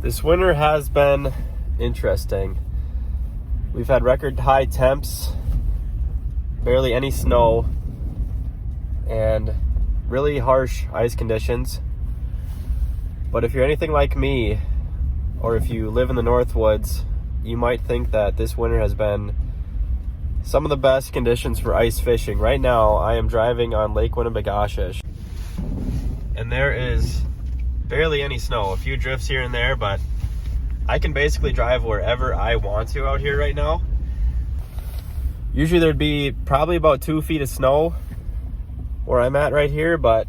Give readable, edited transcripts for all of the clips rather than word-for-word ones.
This winter has been interesting. We've had record high temps, barely any snow, and really harsh ice conditions. But if you're anything like me, or if you live in the Northwoods, you might think that this winter has been some of the best conditions for ice fishing. Right now, I am driving on Lake Winnipegashish, and there is barely any snow, a few drifts here and there, but I can basically drive wherever I want to out here right now. Usually there'd be probably about 2 feet of snow where I'm at right here, but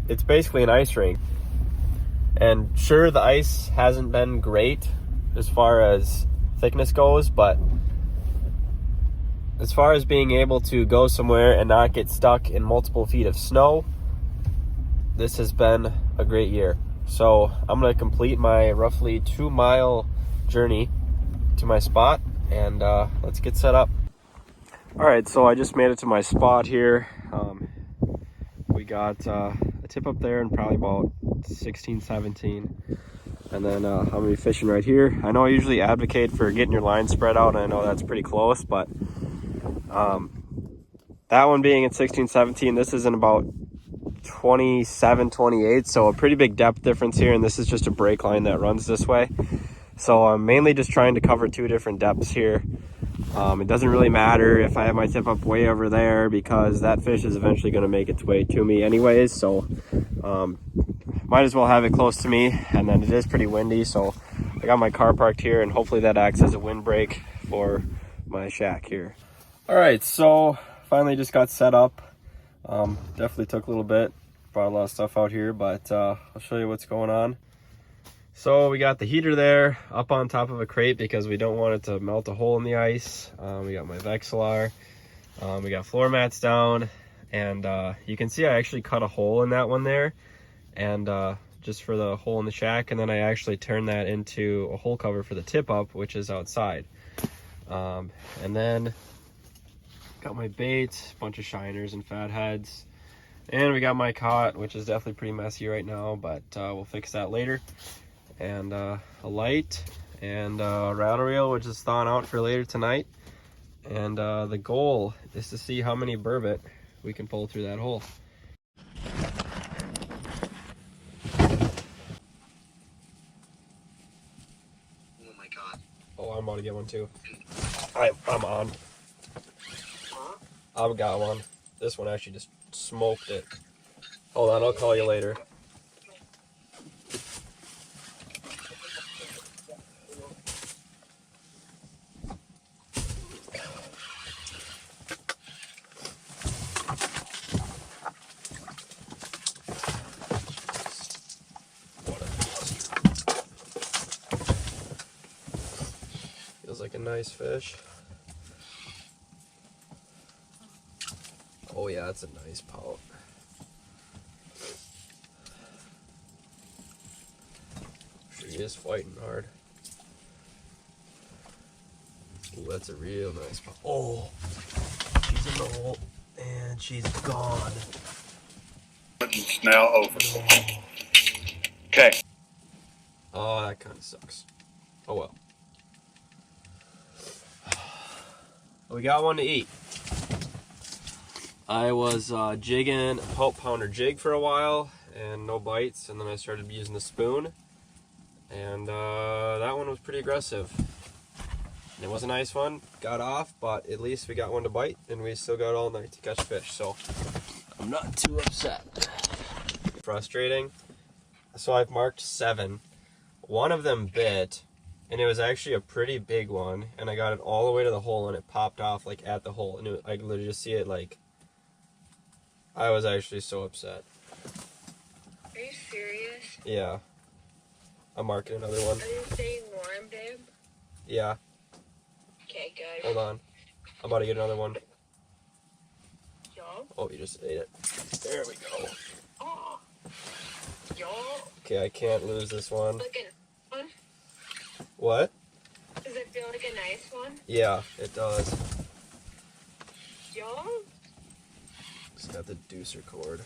it's basically an ice rink. And sure, the ice hasn't been great as far as thickness goes, but as far as being able to go somewhere and not get stuck in multiple feet of snow, this has been a great year. So I'm going to complete my roughly 2-mile journey to my spot, and let's get set up. All right, so I just made it to my spot here. We got a tip up there and probably about 16, 17. And then I'm going to be fishing right here. I know I usually advocate for getting your line spread out, and I know that's pretty close, but that one being at 16, 17, this is in about 27, 28, so a pretty big depth difference here, and this is just a break line that runs this way. So I'm mainly just trying to cover 2 different depths here. It doesn't really matter if I have my tip up way over there, because that fish is eventually going to make its way to me anyways, so might as well have it close to me. And then it is pretty windy, so I got my car parked here, and hopefully that acts as a windbreak for my shack here. All right, so finally just got set up. Definitely took a little bit, brought a lot of stuff out here, but I'll show you what's going on. So we got the heater there up on top of a crate because we don't want it to melt a hole in the ice. We got my Vexilar, we got floor mats down, and you can see I actually cut a hole in that one there, and just for the hole in the shack, and then I actually turned that into a hole cover for the tip up, which is outside. And then got my bait, bunch of shiners and fatheads, and we got my cot, which is definitely pretty messy right now, but we'll fix that later. And a light and a rattle reel, which is thawing out for later tonight. And the goal is to see how many burbot we can pull through that hole. Oh my god. Oh, I'm about to get one too. I'm on. I've got one. This one actually just smoked it. Hold on, I'll call you later. Feels like a nice fish. Oh yeah, it's a nice pout. She is fighting hard. Oh, that's a real nice pout. Oh, she's in the hole and she's gone. It's now over. Okay. Oh, that kind of sucks. Oh well. We got one to eat. I was jigging a pulp pounder jig for a while and no bites, and then I started using the spoon, and that one was pretty aggressive. And it was a nice one, got off, but at least we got one to bite, and we still got all night to catch fish, so I'm not too upset. Frustrating. So I've marked 7. One of them bit, and it was actually a pretty big one, and I got it all the way to the hole, and it popped off like at the hole, and I could literally just see it. Like, I was actually so upset. Are you serious? Yeah. I'm marking another one. Are you staying warm, babe? Yeah. Okay, good. Hold on. I'm about to get another one. Y'all? Oh, you just ate it. There we go. Oh. Y'all? Okay, I can't lose this one. Like a one? What? Does it feel like a nice one? Yeah, it does. Y'all? It's got the deucer cord.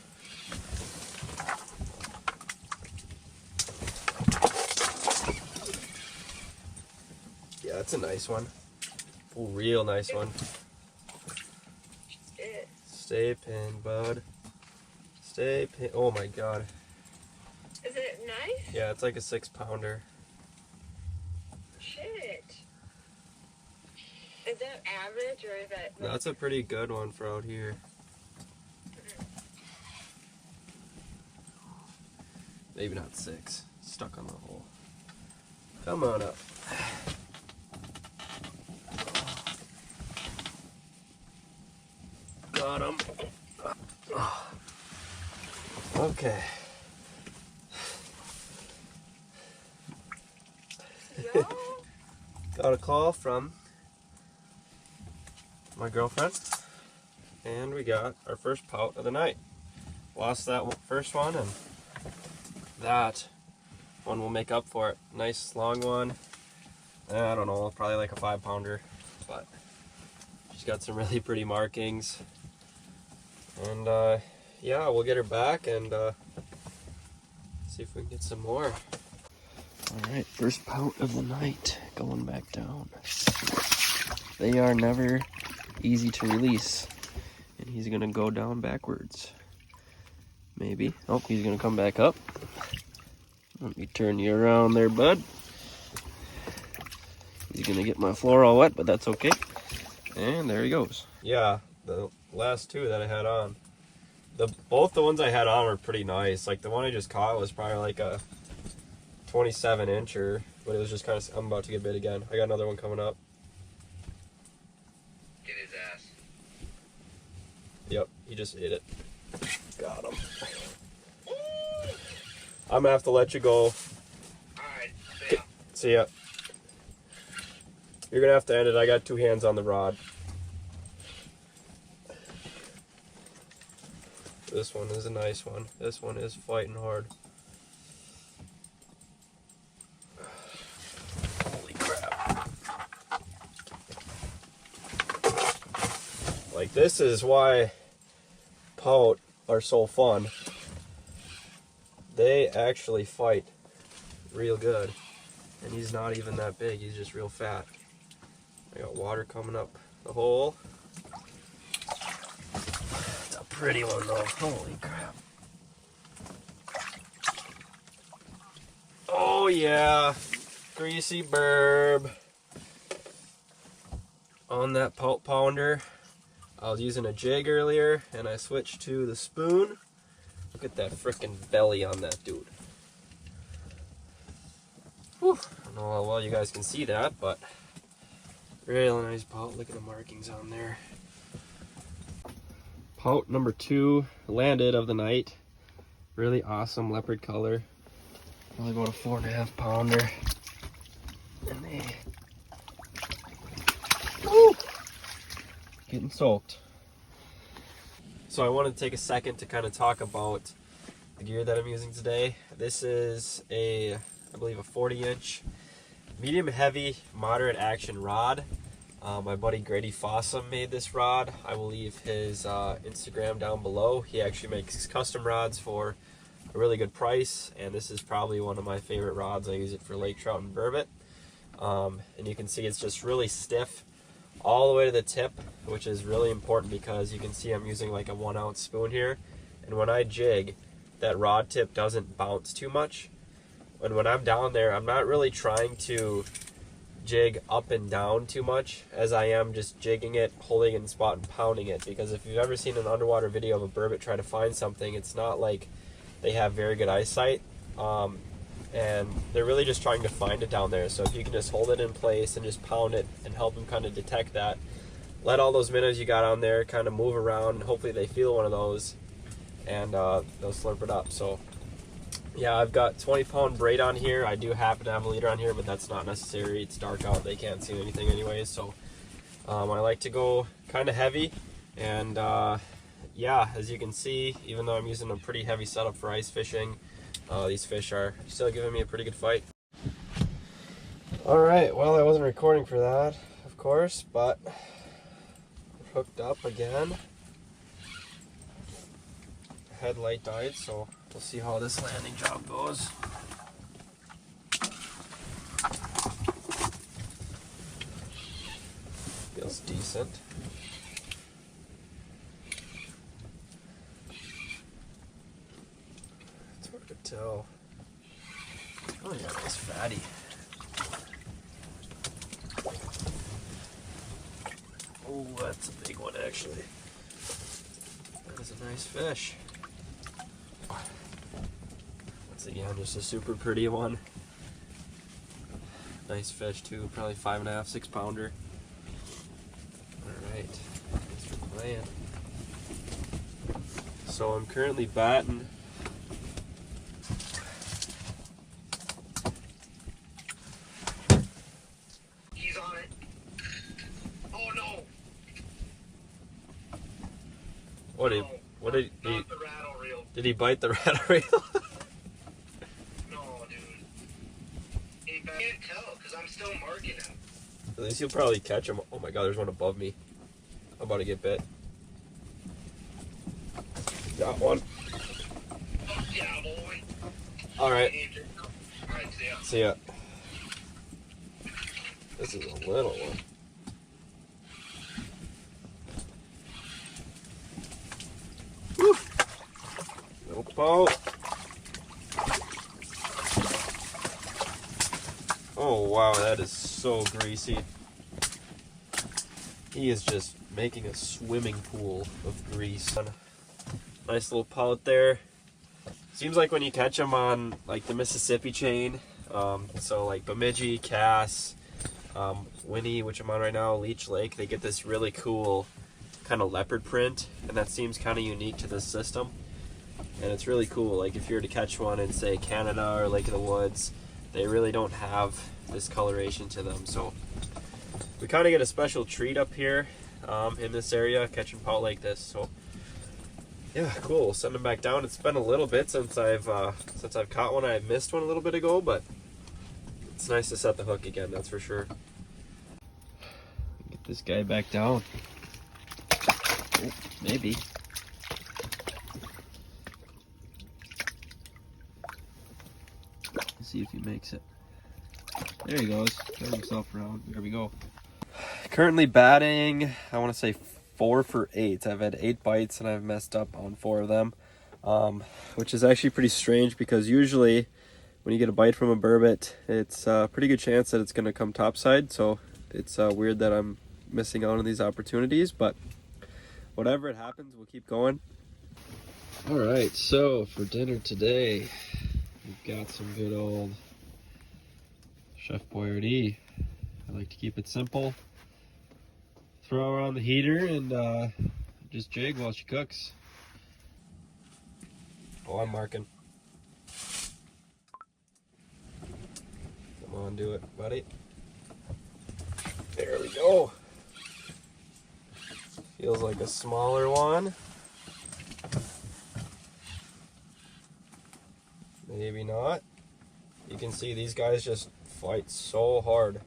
that's a nice one. A real nice one. Shit. Stay pinned, bud. Stay pinned. Oh my god. Is it nice? Yeah, it's like a 6-pounder. Shit. Is that average or is that? Like... That's a pretty good one for out here. Maybe not 6. Stuck on the hole. Come on up. Got him. Okay. Yo. Got a call from my girlfriend, and we got our first pout of the night. Lost that first one, and that one will make up for it. Nice long one. I don't know, probably like a 5-pounder, but she's got some really pretty markings. And yeah, we'll get her back and see if we can get some more. All right, first pout of the night going back down. They are never easy to release, and he's gonna go down backwards. Maybe. Oh, he's gonna come back up. Let me turn you around there, bud. He's gonna get my floor all wet, but that's okay. And there he goes. Yeah, the last 2 that I had on. Both the ones I had on were pretty nice. Like the one I just caught was probably like a 27-incher, but it was just kind of, I'm about to get bit again. I got another one coming up. Get his ass. Yep, he just ate it. Got him. I'm gonna have to let you go. Alright, see ya. See ya. You're gonna have to end it. I got 2 hands on the rod. This one is a nice one. This one is fighting hard. Holy crap. Like, this is why pout are so fun. They actually fight real good. And he's not even that big, he's just real fat. I got water coming up the hole. It's a pretty one though, holy crap. Oh yeah, greasy burb. On that pout pounder, I was using a jig earlier and I switched to the spoon. Look at that frickin' belly on that dude. Whew. I don't know how well you guys can see that, but really nice pout. Look at the markings on there. Pout number 2 landed of the night. Really awesome leopard color. Probably about a 4.5 pounder. And they getting soaked. So I wanted to take a second to kind of talk about the gear that I'm using today. This is I believe a 40-inch medium heavy moderate action rod. My buddy Grady Fossum made this rod. I will leave his Instagram down below. He actually makes custom rods for a really good price, and this is probably one of my favorite rods. I use it for lake trout and burbot. And you can see it's just really stiff all the way to the tip, which is really important because you can see I'm using like a 1-ounce spoon here, and when I jig, that rod tip doesn't bounce too much. And when I'm down there, I'm not really trying to jig up and down too much as I am just jigging it, holding it in spot and pounding it, because if you've ever seen an underwater video of a burbot try to find something, it's not like they have very good eyesight, and they're really just trying to find it down there. So if you can just hold it in place and just pound it and help them kind of detect that, let all those minnows you got on there kind of move around, and hopefully they feel one of those and they'll slurp it up. So yeah, I've got 20-pound braid on here. I do happen to have a leader on here, but that's not necessary. It's dark out, they can't see anything anyways. So I like to go kind of heavy, and yeah, as you can see, even though I'm using a pretty heavy setup for ice fishing, these fish are still giving me a pretty good fight. Alright, well, I wasn't recording for that, of course, but we're hooked up again. Headlight died, so we'll see how this landing job goes. was decent. It's hard to tell. Oh yeah, nice fatty. Oh, that's a big one actually. That is a nice fish. Once again, just a super pretty one. Nice fish too, probably 5.5, 6 pounder. Alright, thanks for playing. So I'm currently batting. He's on it. Oh no! What No, did he not the rattle reel. did he bite the rattle reel? No, dude. I can't tell because I'm still marking him. At least you'll probably catch him. Oh my god, there's one above me. I'm about to get bit. Got one. Oh, yeah, boy. Alright, Alright, see ya. see ya. This is a little one. Woo. Little boat. Oh wow, that is so greasy. He is just making a swimming pool of grease. Nice little pout there. Seems like when you catch them on like the Mississippi chain, so like Bemidji, Cass, Winnie, which I'm on right now, Leech Lake, they get this really cool kind of leopard print, and that seems kind of unique to this system. And it's really cool. Like if you were to catch one in say Canada or Lake of the Woods, they really don't have this coloration to them. So we kind of get a special treat up here in this area catching pout like this. So yeah, cool. We'll send them back down. It's been a little bit since I've caught one. I missed one a little bit ago, but it's nice to set the hook again, that's for sure. Get this guy back down. Oh, maybe. Let's see if he makes it. There he goes. Turn himself around. There we go. Currently batting, I want to say 4 for 8. I've had 8 bites and I've messed up on 4 of them, which is actually pretty strange because usually when you get a bite from a burbot, it's a pretty good chance that it's going to come topside. So it's weird that I'm missing out on these opportunities, but whatever, it happens, we'll keep going. All right, so for dinner today, we've got some good old Chef Boyardee. I like to keep it simple. Throw her on the heater and just jig while she cooks. Oh, I'm marking. Come on, do it, buddy. There we go. Feels like a smaller one. Maybe not. You can see these guys just fight so hard.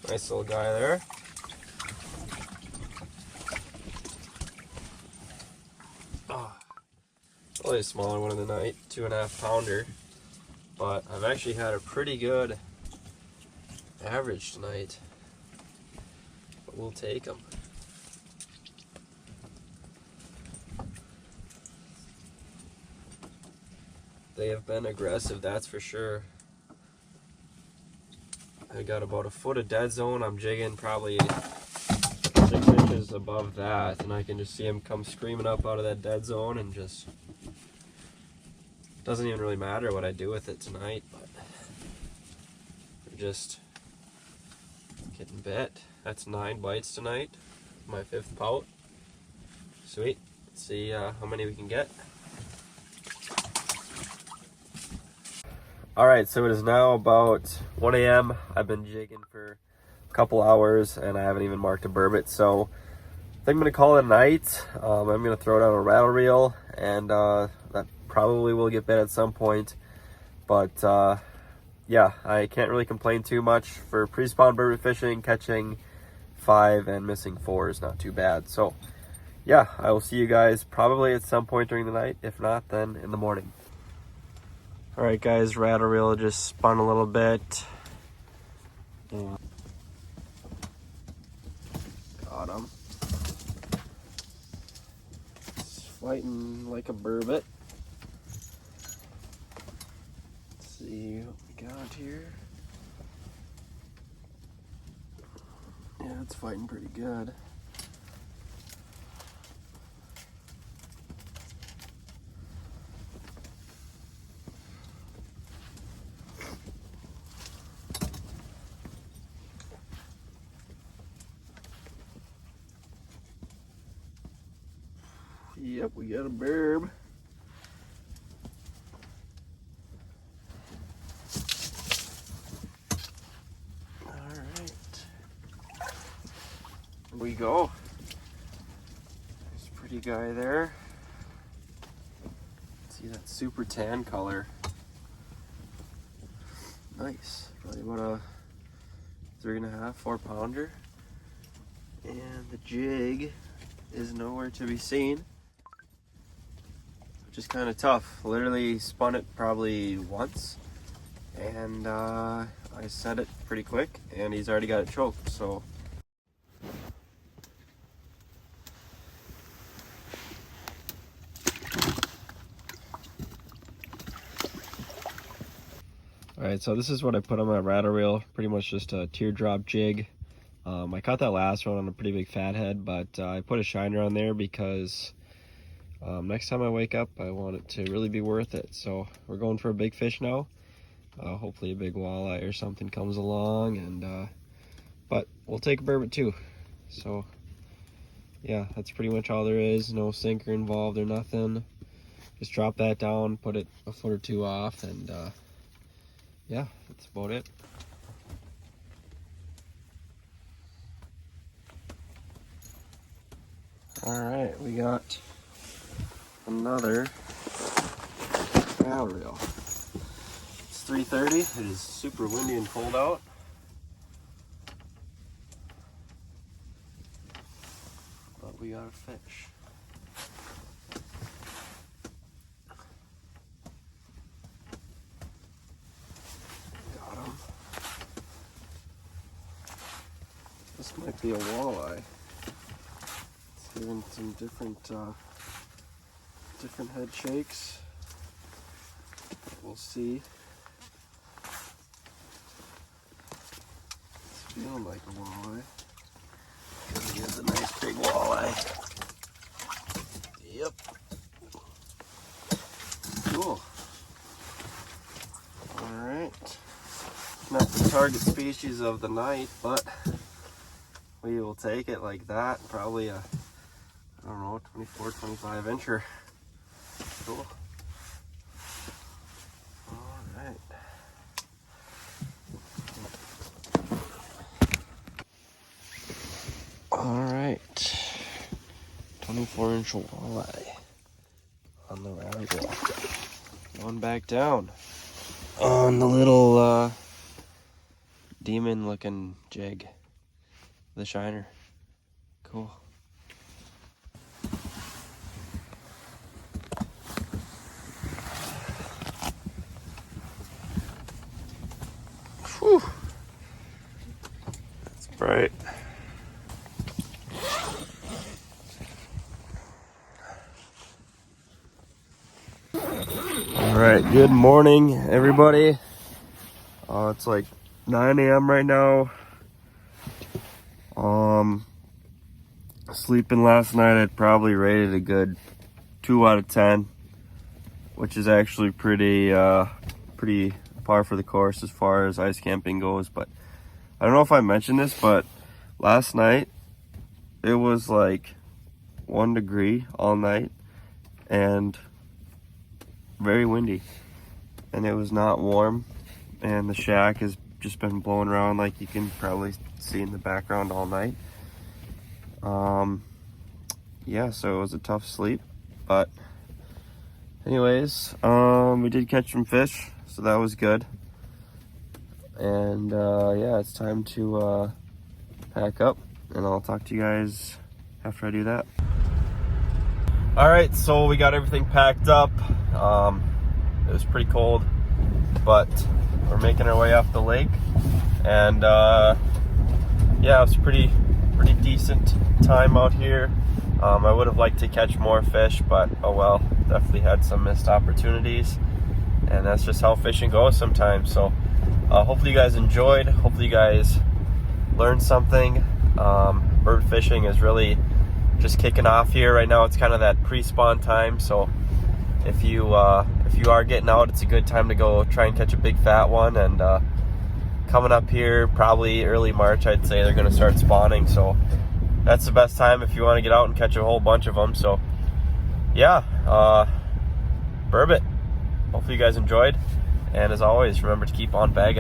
Nice little guy there. Oh, only a smaller one of the night, 2.5 pounder. But I've actually had a pretty good average tonight. But we'll take them. They have been aggressive, that's for sure. I got about a foot of dead zone. I'm jigging probably 6 inches above that, and I can just see him come screaming up out of that dead zone, and just doesn't even really matter what I do with it tonight, but we're just getting bit. That's 9 bites tonight. My 5th pout. Sweet. Let's see how many we can get. Alright, so it is now about 1 a.m. I've been jigging for a couple hours and I haven't even marked a burbot, so I think I'm going to call it a night. I'm going to throw down a rattle reel, and that probably will get bit at some point. But yeah, I can't really complain too much. For pre-spawn burbot fishing, catching 5 and missing 4 is not too bad. So yeah, I will see you guys probably at some point during the night. If not, then in the morning. All right, guys, rattle reel just spun a little bit. Got him. It's fighting like a burbot. Let's see what we got here. Yeah, it's fighting pretty good. Yep, we got a burb. All right. Here we go. There's a pretty guy there. See that super tan color. Nice. Probably about a 3.5, 4 pounder. And the jig is nowhere to be seen, which is kind of tough. Literally spun it probably once, and I set it pretty quick, and he's already got it choked. So all right, so this is what I put on my rattle reel. Pretty much just a teardrop jig. I caught that last one on a pretty big fathead, but I put a shiner on there because next time I wake up, I want it to really be worth it. So we're going for a big fish now. Hopefully a big walleye or something comes along, and but we'll take a burbot too. So yeah, that's pretty much all there is. No sinker involved or nothing. Just drop that down, put it a foot or 2 off, and yeah, that's about it. All right, we got another rattle reel. It's 3:30. It is super windy and cold out. But we got a fish. Got him. This might be a walleye. It's giving some different head shakes. We'll see. It's feeling like a walleye. He has a nice big walleye. Yep. Cool. Alright. Not the target species of the night, but we will take it like that. Probably a, I don't know, 24, 25 incher. Cool. Alright. Alright. 24-inch walleye on the rattle reel. Going back down on the little demon looking jig. The shiner. Cool. Whew. That's bright. All right, good morning, everybody. It's like 9 a.m. right now. Sleeping last night, I'd probably rated a good 2 out of 10, which is actually pretty par for the course as far as ice camping goes. But I don't know if I mentioned this, but last night it was like 1 degree all night and very windy, and it was not warm, and the shack has just been blowing around like you can probably see in the background all night. Yeah, so it was a tough sleep, but anyways, we did catch some fish, so that was good. And yeah, it's time to pack up, and I'll talk to you guys after I do that. All right, so we got everything packed up. It was pretty cold, but we're making our way up the lake, and yeah, it was pretty decent time out here. I would have liked to catch more fish, but oh well, definitely had some missed opportunities, and that's just how fishing goes sometimes. So hopefully you guys enjoyed. Hopefully you guys learned something. Bird fishing is really just kicking off here right now. It's kind of that pre-spawn time, so if you are getting out, it's a good time to go try and catch a big fat one. And coming up here, probably early March, I'd say they're going to start spawning, so that's the best time if you want to get out and catch a whole bunch of them. So yeah, Burbot, hopefully you guys enjoyed, and as always, remember to keep on bagging them.